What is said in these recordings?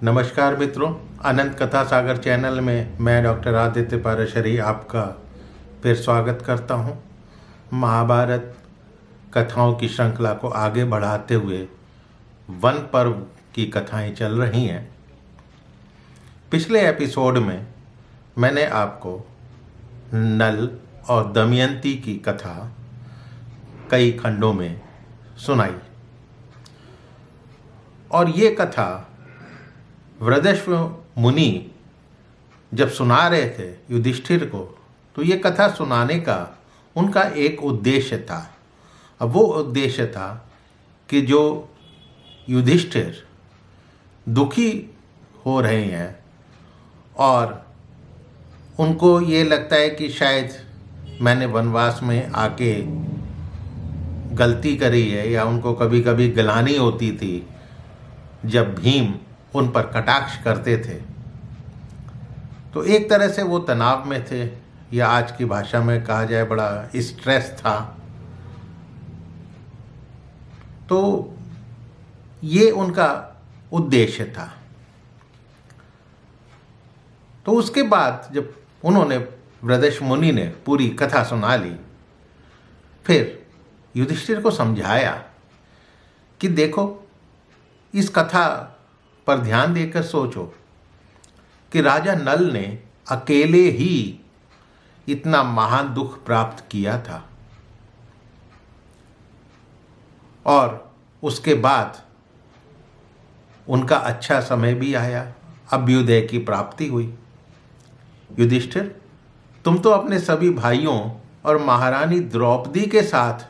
नमस्कार मित्रों, अनंत कथा सागर चैनल में मैं डॉक्टर आदित्य पाराशरी आपका फिर स्वागत करता हूं। महाभारत कथाओं की श्रृंखला को आगे बढ़ाते हुए वन पर्व की कथाएं चल रही हैं। पिछले एपिसोड में मैंने आपको नल और दमयंती की कथा कई खंडों में सुनाई और ये कथा वृषभ मुनि जब सुना रहे थे युधिष्ठिर को, तो ये कथा सुनाने का उनका एक उद्देश्य था। अब वो उद्देश्य था कि जो युधिष्ठिर दुखी हो रहे हैं और उनको ये लगता है कि शायद मैंने वनवास में आके गलती करी है, या उनको कभी कभी ग्लानि होती थी जब भीम उन पर कटाक्ष करते थे, तो एक तरह से वो तनाव में थे, या आज की भाषा में कहा जाए बड़ा स्ट्रेस था। तो ये उनका उद्देश्य था। तो उसके बाद जब उन्होंने वृषभ मुनि ने पूरी कथा सुना ली, फिर युधिष्ठिर को समझाया कि देखो, इस कथा पर ध्यान देकर सोचो कि राजा नल ने अकेले ही इतना महान दुख प्राप्त किया था, और उसके बाद उनका अच्छा समय भी आया, अभ्युदय की प्राप्ति हुई। युधिष्ठिर, तुम तो अपने सभी भाइयों और महारानी द्रौपदी के साथ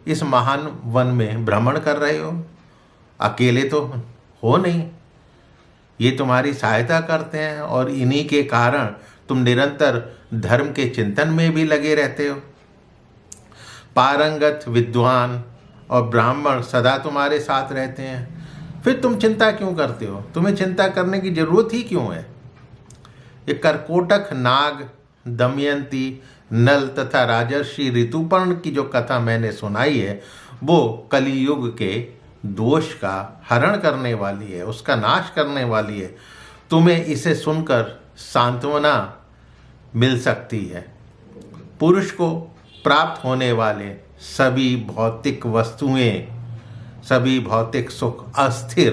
इस महान वन में भ्रमण कर रहे हो, अकेले तो हो नहीं। ये तुम्हारी सहायता करते हैं और इन्हीं के कारण तुम निरंतर धर्म के चिंतन में भी लगे रहते हो। पारंगत विद्वान और ब्राह्मण सदा तुम्हारे साथ रहते हैं, फिर तुम चिंता क्यों करते हो? तुम्हें चिंता करने की जरूरत ही क्यों है? ये कर्कोटक नाग, दमयंती, नल तथा राजर्षि ऋतुपर्ण की जो कथा मैंने सुनाई है, वो कलियुग के दोष का हरण करने वाली है, उसका नाश करने वाली है। तुम्हें इसे सुनकर सांत्वना मिल सकती है। पुरुष को प्राप्त होने वाले सभी भौतिक वस्तुएं, सभी भौतिक सुख अस्थिर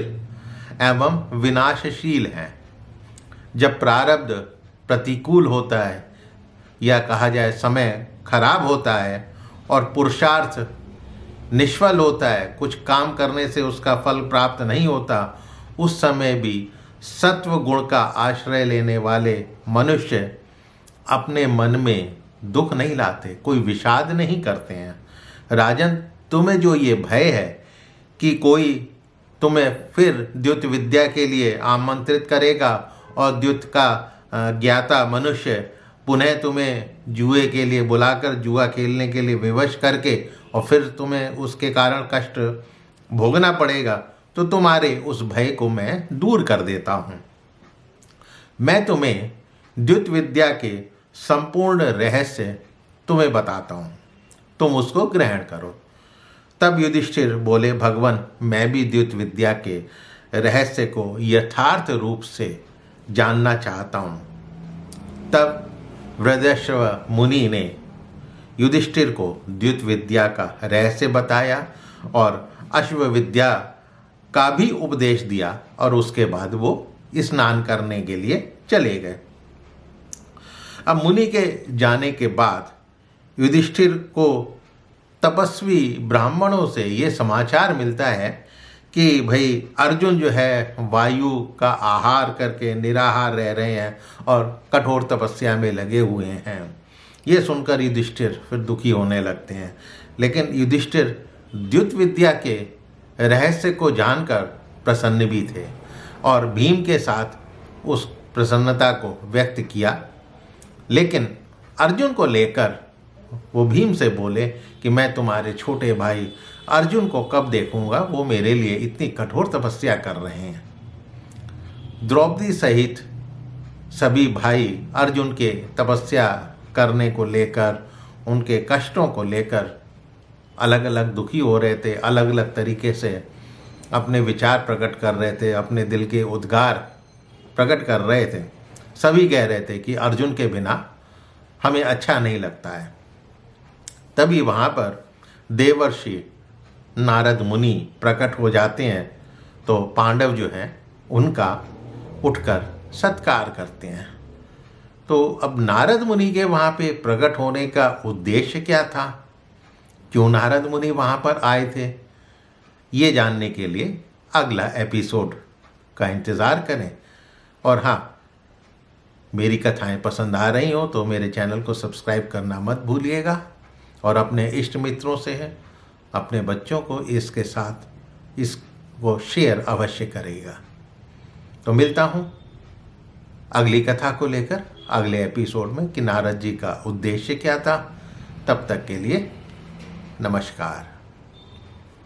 एवं विनाशशील हैं। जब प्रारब्ध प्रतिकूल होता है, या कहा जाए समय खराब होता है, और पुरुषार्थ निष्फल होता है, कुछ काम करने से उसका फल प्राप्त नहीं होता, उस समय भी सत्व गुण का आश्रय लेने वाले मनुष्य अपने मन में दुख नहीं लाते, कोई विषाद नहीं करते हैं। राजन, तुम्हें जो ये भय है कि कोई तुम्हें फिर द्युत विद्या के लिए आमंत्रित करेगा और द्युत का ज्ञाता मनुष्य पुनः तुम्हें जुए के लिए बुलाकर जुआ खेलने के लिए विवश करके और फिर तुम्हें उसके कारण कष्ट भोगना पड़ेगा, तो तुम्हारे उस भय को मैं दूर कर देता हूँ। मैं तुम्हें द्युत विद्या के संपूर्ण रहस्य तुम्हें बताता हूँ, तुम उसको ग्रहण करो। तब युधिष्ठिर बोले, भगवान, मैं भी द्युत विद्या के रहस्य को यथार्थ रूप से जानना चाहता हूँ। तब वृषभ मुनि ने युधिष्ठिर को द्युत विद्या का रहस्य बताया और अश्व विद्या का भी उपदेश दिया, और उसके बाद वो स्नान करने के लिए चले गए। अब मुनि के जाने के बाद युधिष्ठिर को तपस्वी ब्राह्मणों से ये समाचार मिलता है कि भाई अर्जुन जो है वायु का आहार करके निराहार रह रहे हैं और कठोर तपस्या में लगे हुए हैं। ये सुनकर युधिष्ठिर फिर दुखी होने लगते हैं। लेकिन युधिष्ठिर द्युत विद्या के रहस्य को जानकर प्रसन्न भी थे और भीम के साथ उस प्रसन्नता को व्यक्त किया। लेकिन अर्जुन को लेकर वो भीम से बोले कि मैं तुम्हारे छोटे भाई अर्जुन को कब देखूंगा, वो मेरे लिए इतनी कठोर तपस्या कर रहे हैं। द्रौपदी सहित सभी भाई अर्जुन के तपस्या करने को लेकर, उनके कष्टों को लेकर अलग अलग दुखी हो रहे थे, अलग अलग तरीके से अपने विचार प्रकट कर रहे थे, अपने दिल के उद्गार प्रकट कर रहे थे, सभी कह रहे थे कि अर्जुन के बिना हमें अच्छा नहीं लगता है। तभी वहाँ पर देवर्षि नारद मुनि प्रकट हो जाते हैं, तो पांडव जो हैं उनका उठकर सत्कार करते हैं। तो अब नारद मुनि के वहाँ पे प्रकट होने का उद्देश्य क्या था, क्यों नारद मुनि वहाँ पर आए थे, ये जानने के लिए अगला एपिसोड का इंतज़ार करें। और हाँ, मेरी कथाएं पसंद आ रही हो तो मेरे चैनल को सब्सक्राइब करना मत भूलिएगा, और अपने इष्ट मित्रों से है, अपने बच्चों को इसके साथ इसको शेयर अवश्य करेगा। तो मिलता हूँ अगली कथा को लेकर अगले एपिसोड में कि नारद जी का उद्देश्य क्या था। तब तक के लिए नमस्कार।